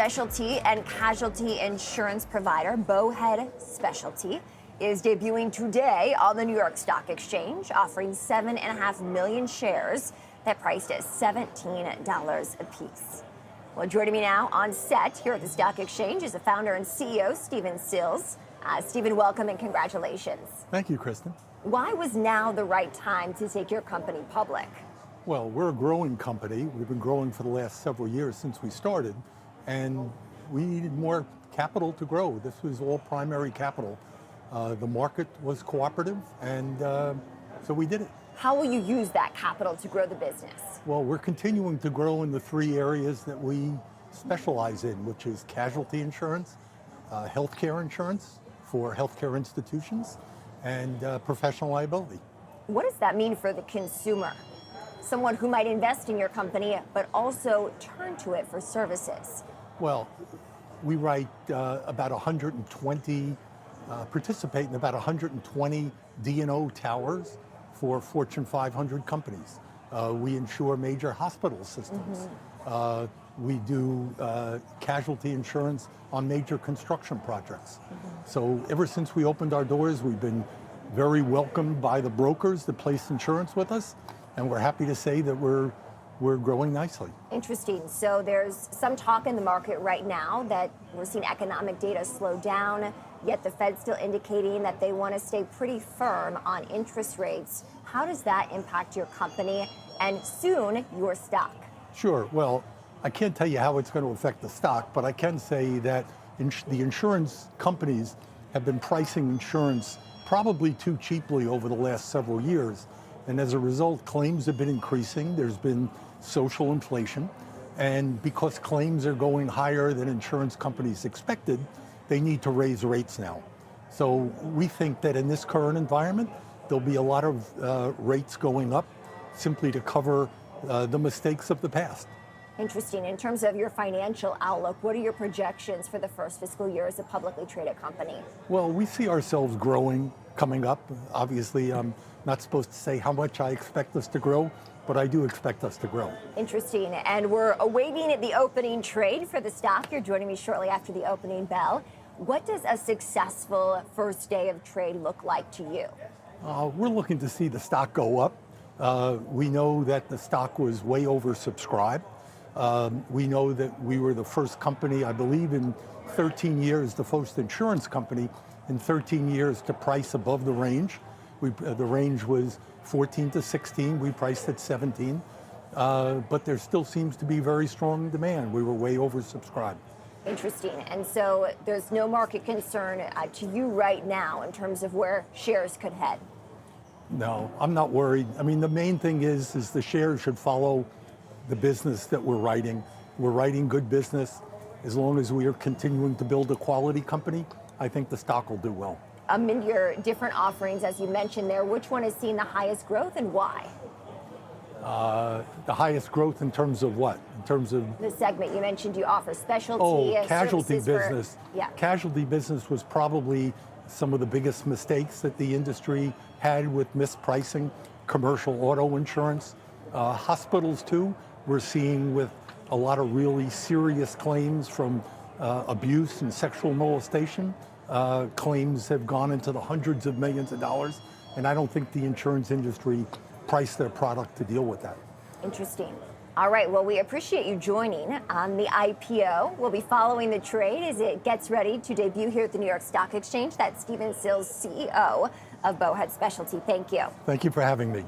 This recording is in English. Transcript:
specialty and casualty insurance provider, Bowhead Specialty, is debuting today on the New York Stock Exchange, offering 7.5 million shares that priced at $17 apiece. Well, joining me now on set here at the Stock Exchange is the founder and CEO, Sills. Stephen, welcome and congratulations. Thank you, Kristen. Why was now the right time to take your company public? Well, we're a growing company. We've been growing for the last several years since we started, and we needed more capital to grow. This was all primary capital. The market was cooperative, and so we did it. How will you use that capital to grow the business? Well, we're continuing to grow in the three areas that we specialize in, which is casualty insurance, healthcare insurance for healthcare institutions, and professional liability. What does that mean for the consumer? Someone who might invest in your company, but also turn to it for services. Well, we write about 120, participate in about 120 D&O towers for Fortune 500 companies. We insure major hospital systems. We do casualty insurance on major construction projects. So ever since we opened our doors, we've been very welcomed by the brokers that place insurance with us, and we're happy to say that we're growing nicely. Interesting. So there's some talk in the market right now that we're seeing economic data slow down, yet the Fed's still indicating that they want to stay pretty firm on interest rates. How does that impact your company and soon your stock? Sure. Well, I can't tell you how it's going to affect the stock, but I can say that the insurance companies have been pricing insurance probably too cheaply over the last several years. And as a result, claims have been increasing. There's been social inflation. And because claims are going higher than insurance companies expected, they need to raise rates now. So we think that in this current environment, there'll be a lot of rates going up simply to cover the mistakes of the past. Interesting. In terms of your financial outlook, what are your projections for the first fiscal year as a publicly traded company? Well, we see ourselves growing coming up. Obviously, I'm not supposed to say how much I expect us to grow, but I do expect us to grow. Interesting. And we're awaiting the opening trade for the stock. You're joining me shortly after the opening bell. What does a successful first day of trade look like to you? We're looking to see the stock go up. We know that the stock was way oversubscribed. We know that we were the first company, I believe in 13 years, the first insurance company in 13 years to price above the range. The range was 14 to 16, we priced at 17, but there still seems to be very strong demand. We were way oversubscribed. Interesting. And so there's no market concern to you right now in terms of where shares could head? No, I'm not worried. I mean, the main thing is the shares should follow the business that we're writing. We're writing good business. As long as we are continuing to build a quality company, I think the stock will do well. Amid your different offerings, as you mentioned there, which one has seen the highest growth and why? The highest growth in terms of what? In terms of the segment you mentioned, you offer specialty. Casualty business. Yeah. Casualty business was probably some of the biggest mistakes that the industry had with mispricing. Commercial auto insurance, hospitals too. We're seeing with a lot of really serious claims from abuse and sexual molestation. Claims have gone into the hundreds of millions of dollars, and I don't think the insurance industry priced their product to deal with that. Interesting. All right, well, we appreciate you joining on the IPO. We'll be following the trade as it gets ready to debut here at the New York Stock Exchange. That's Stephen Sills, CEO of Bowhead Specialty. Thank you. Thank you for having me.